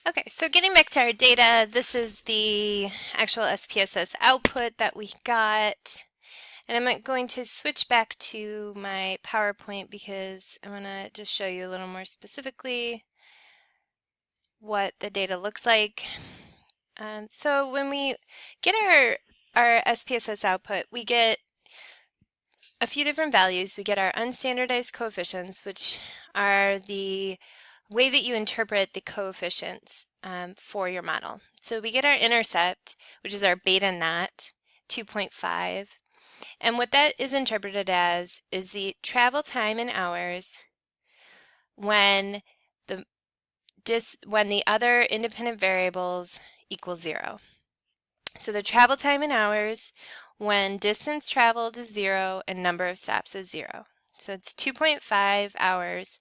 Okay, so getting back to our data, this is the actual SPSS output that we got. And I'm going to switch back to my PowerPoint because I want to just show you a little more specifically what the data looks like. So when we get our SPSS output, we get a few different values. We get our unstandardized coefficients, which are the way that you interpret the coefficients for your model. So we get our intercept, which is our beta naught, 2.5. And what that is interpreted as is the travel time in hours when the other independent variables equal 0. So the travel time in hours when distance traveled is 0 and number of stops is 0. So it's 2.5 hours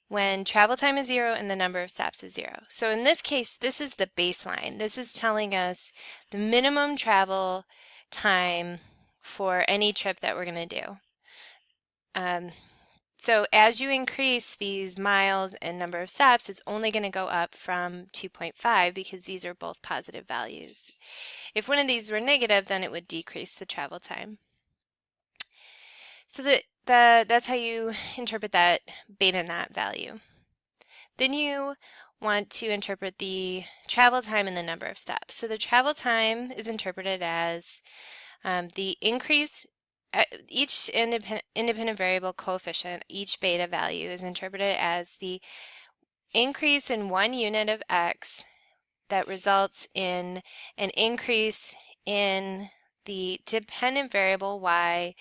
when travel time is 0 and the number of stops is 0. So in this case, this is the baseline. This is telling us the minimum travel time for any trip that we're going to do. So as you increase these miles and number of stops, it's only going to go up from 2.5 because these are both positive values. If one of these were negative, then it would decrease the travel time. So that's how you interpret that beta naught value. Then you want to interpret the travel time and the number of stops. So the travel time is interpreted as the increase, each independent variable coefficient, each beta value is interpreted as the increase in 1 unit of x that results in an increase in the dependent variable y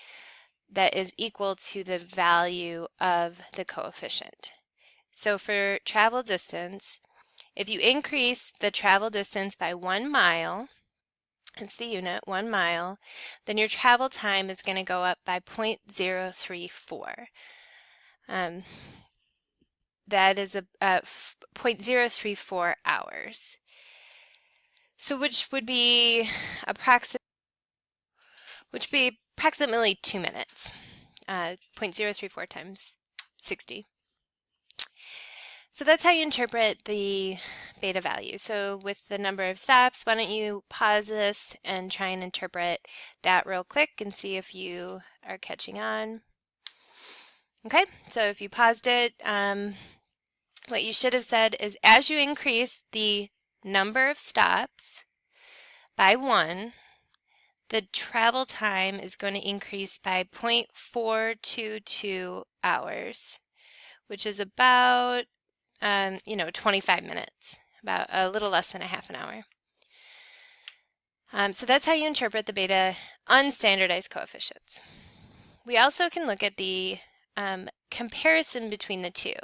that is equal to the value of the coefficient. So for travel distance, if you increase the travel distance by 1 mile, it's the unit, 1 mile, then your travel time is going to go up by 0.034. That is 0.034 hours. So which would be approximately 2 minutes. 0.034 times 60. So that's how you interpret the beta value. So with the number of stops, why don't you pause this and try and interpret that real quick and see if you are catching on. Okay, so if you paused it, what you should have said is as you increase the number of stops by 1, the travel time is going to increase by 0.422 hours, which is about 25 minutes, about a little less than a half an hour. So that's how you interpret the beta unstandardized coefficients. We also can look at the comparison between the two.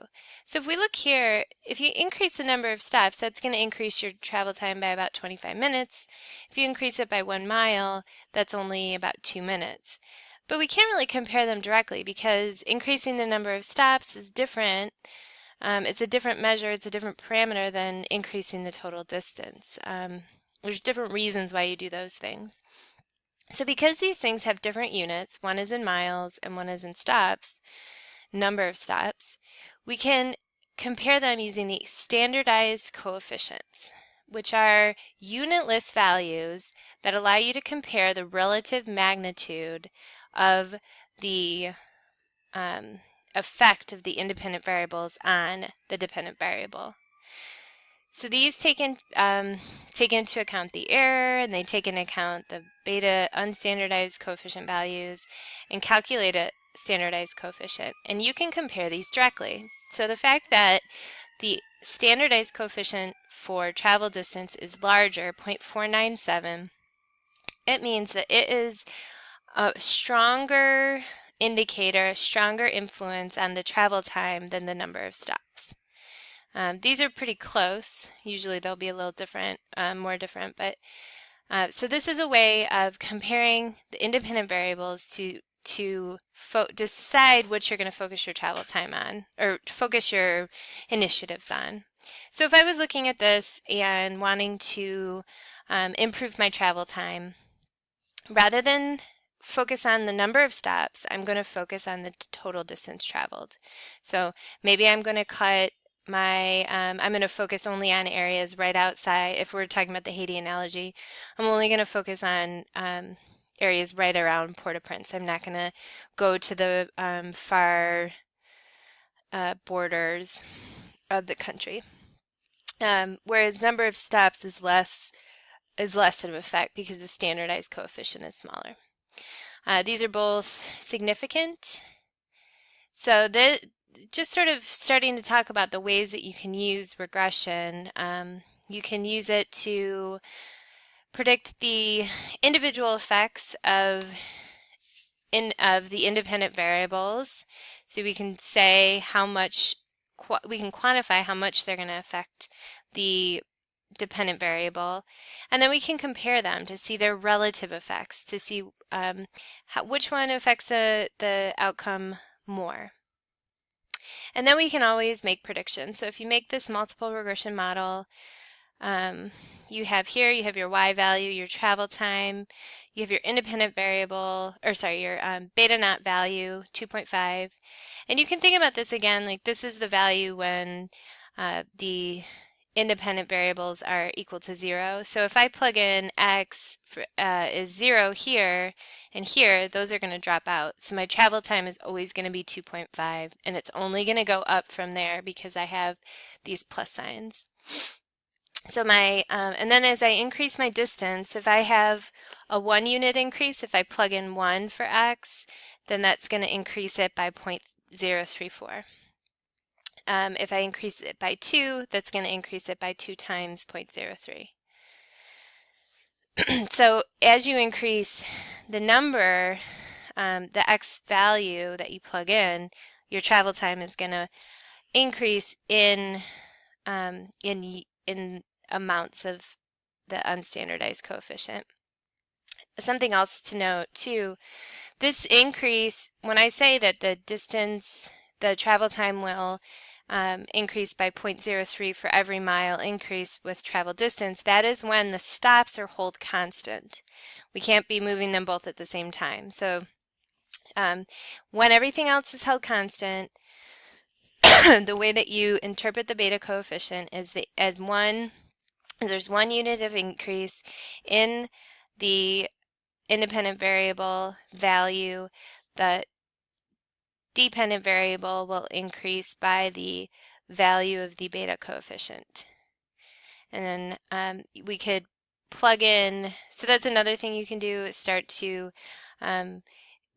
So if we look here, if you increase the number of stops, that's going to increase your travel time by about 25 minutes. If you increase it by 1 mile, that's only about 2 minutes. But we can't really compare them directly because increasing the number of stops is different. It's a different measure, it's a different parameter than increasing the total distance. There's different reasons why you do those things. So because these things have different units, one is in miles and one is in stops, number of stops, we can compare them using the standardized coefficients, which are unitless values that allow you to compare the relative magnitude of the effect of the independent variables on the dependent variable. So these take into account the error, and they take into account the beta unstandardized coefficient values and calculate a standardized coefficient. And you can compare these directly. So the fact that the standardized coefficient for travel distance is larger, 0.497, it means that it is a stronger indicator, a stronger influence on the travel time than the number of stops. These are pretty close. Usually they'll be a little different, more different, but so this is a way of comparing the independent variables to decide what you're going to focus your travel time on, or focus your initiatives on. So if I was looking at this and wanting to improve my travel time, rather than focus on the number of stops, I'm going to focus on the total distance traveled. So maybe I'm going to cut I'm going to focus only on areas right outside. If we're talking about the Haiti analogy, I'm only going to focus on areas right around Port-au-Prince. I'm not going to go to the far borders of the country. Whereas number of stops is less of effect because the standardized coefficient is smaller. These are both significant. So just sort of starting to talk about the ways that you can use regression. You can use it to predict the individual effects of the independent variables. So we can say how much, we can quantify how much they're going to affect the dependent variable, and then we can compare them to see their relative effects, to see which one affects the outcome more. And then we can always make predictions. So if you make this multiple regression model, you have your y value, your travel time, you have your independent variable, or sorry, your beta naught value, 2.5. And you can think about this again, like this is the value when the independent variables are equal to 0. So if I plug in x is 0 here and here, those are going to drop out. So my travel time is always going to be 2.5, and it's only going to go up from there because I have these plus signs. So and then as I increase my distance, if I have a 1 unit increase, if I plug in 1 for x, then that's going to increase it by 0.034. If I increase it by 2, that's going to increase it by 2 times 0.03. So as you increase the number, the x value that you plug in, your travel time is going to increase in amounts of the unstandardized coefficient. Something else to note too, this increase, when I say that the travel time will increase by 0.03 for every mile increase with travel distance, that is when the stops are held constant. We can't be moving them both at the same time. So when everything else is held constant, the way that you interpret the beta coefficient is there's 1 unit of increase in the independent variable value, the dependent variable will increase by the value of the beta coefficient. And then we could plug in, so that's another thing you can do, is start to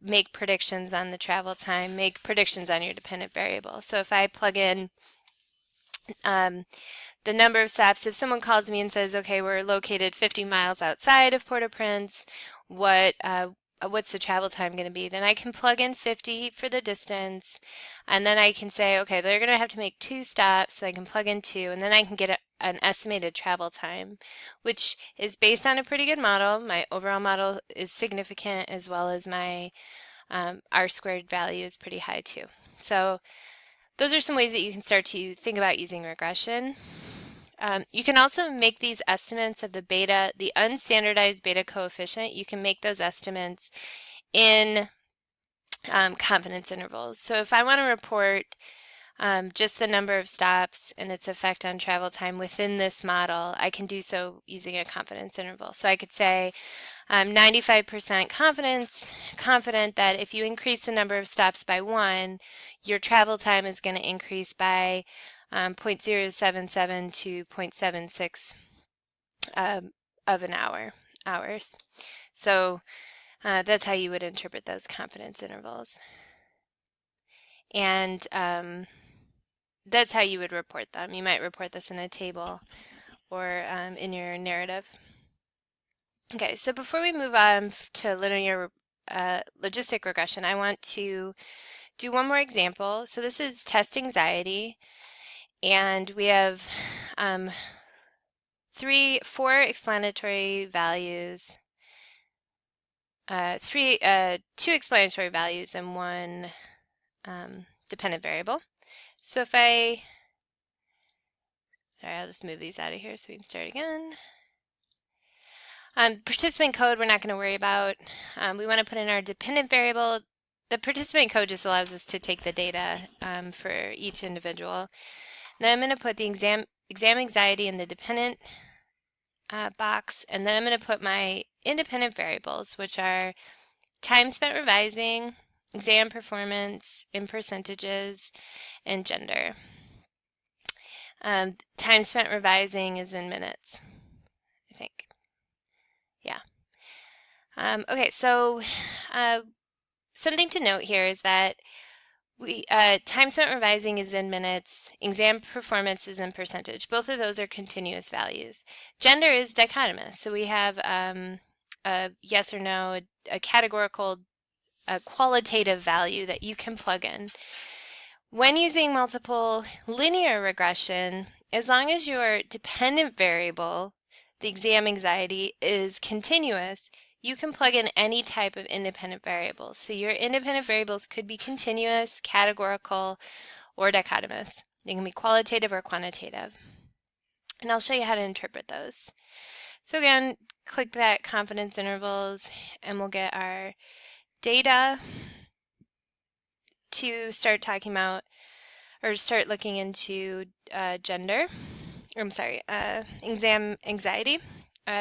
make predictions on the travel time, make predictions on your dependent variable. So if I plug in the number of stops, if someone calls me and says, okay, we're located 50 miles outside of Port-au-Prince, what's the travel time going to be? Then I can plug in 50 for the distance, and then I can say, okay, they're going to have to make 2 stops, so I can plug in 2, and then I can get an estimated travel time, which is based on a pretty good model. My overall model is significant, as well as my R-squared value is pretty high too. So those are some ways that you can start to think about using regression. You can also make these estimates of the unstandardized beta coefficient. You can make those estimates in confidence intervals. So if I want to report just the number of stops and its effect on travel time within this model, I can do so using a confidence interval. So I could say 95% confident that if you increase the number of stops by 1, your travel time is going to increase by 0.077 to 0.76 of an hours. So that's how you would interpret those confidence intervals. And that's how you would report them. You might report this in a table or in your narrative. Okay, so before we move on to linear logistic regression, I want to do one more example. So this is test anxiety, and we have 4 explanatory values, 2 explanatory values and 1 dependent variable. So if I'll just move these out of here so we can start again. Participant code we're not going to worry about. We want to put in our dependent variable. The participant code just allows us to take the data for each individual. Then I'm going to put the exam anxiety in the dependent box, and then I'm going to put my independent variables, which are time spent revising, exam performance in percentages, and gender. Time spent revising is in minutes, I think. Yeah. Okay, so something to note here is that time spent revising is in minutes, exam performance is in percentage. Both of those are continuous values. Gender is dichotomous, so we have a yes or no, a categorical, a qualitative value that you can plug in. When using multiple linear regression, as long as your dependent variable, the exam anxiety, is continuous, you can plug in any type of independent variables. So your independent variables could be continuous, categorical, or dichotomous. They can be qualitative or quantitative. And I'll show you how to interpret those. So again, click that confidence intervals, and we'll get our data to start talking about, or start looking into exam anxiety.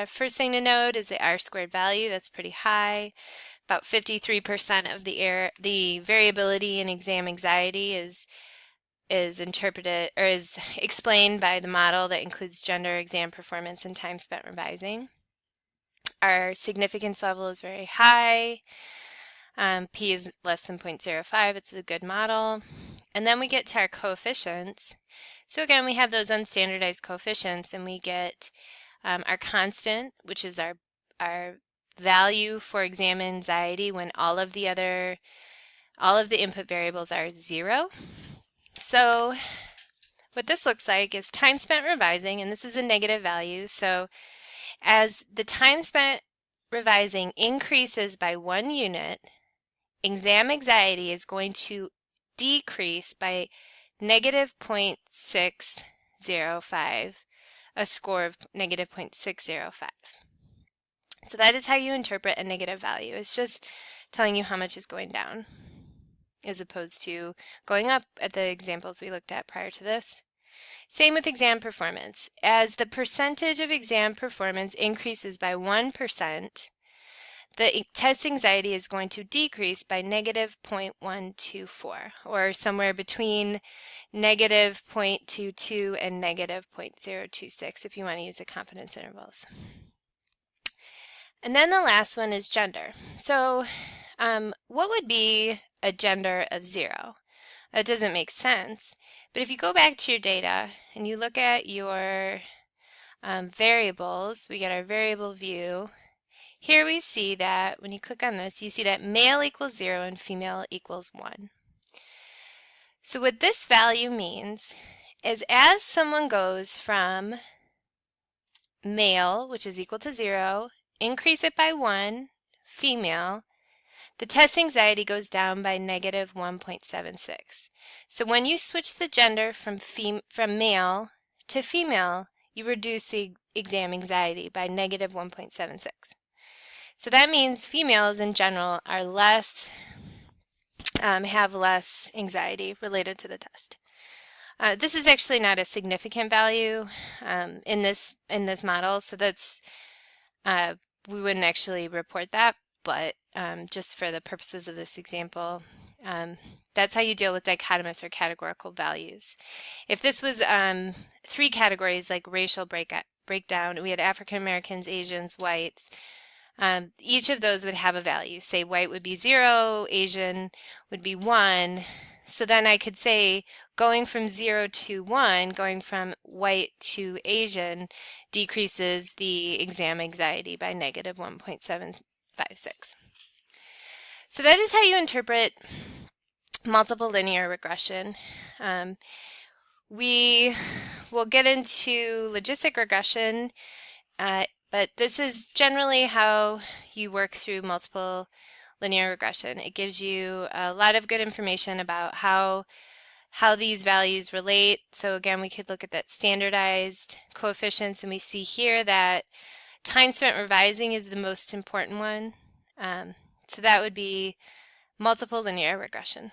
First thing to note is the R-squared value. That's pretty high. About 53% of the variability in exam anxiety is interpreted or is explained by the model that includes gender, exam performance, and time spent revising. Our significance level is very high. P is less than 0.05. It's a good model. And then we get to our coefficients. So again, we have those unstandardized coefficients, and we get our constant, which is our value for exam anxiety when all of the input variables are 0. So what this looks like is time spent revising, and this is a negative value. So as the time spent revising increases by 1 unit, exam anxiety is going to decrease by negative 0.605, a score of negative 0.605. So that is how you interpret a negative value. It's just telling you how much is going down, as opposed to going up at the examples we looked at prior to this. Same with exam performance. As the percentage of exam performance increases by 1%, the test anxiety is going to decrease by negative 0.124, or somewhere between negative 0.22 and negative 0.026 if you want to use the confidence intervals. And then the last one is gender. So what would be a gender of 0? That doesn't make sense. But if you go back to your data and you look at your variables, we get our variable view. Here we see that when you click on this, you see that male equals 0 and female equals 1. So what this value means is as someone goes from male, which is equal to 0, increase it by 1, female, the test anxiety goes down by negative 1.76. So when you switch the gender from male to female, you reduce the exam anxiety by negative 1.76. So that means females in general are less, have less anxiety related to the test. This is actually not a significant value in this model, so that's we wouldn't actually report that, but just for the purposes of this example, that's how you deal with dichotomous or categorical values. If this was 3 categories like racial breakdown, we had African Americans, Asians, whites. Each of those would have a value. Say white would be 0, Asian would be 1. So then I could say going from 0 to 1, going from white to Asian, decreases the exam anxiety by negative 1.756. So that is how you interpret multiple linear regression. We will get into logistic regression, but this is generally how you work through multiple linear regression. It gives you a lot of good information about how these values relate. So again, we could look at that standardized coefficients, and we see here that time spent revising is the most important one. So that would be multiple linear regression.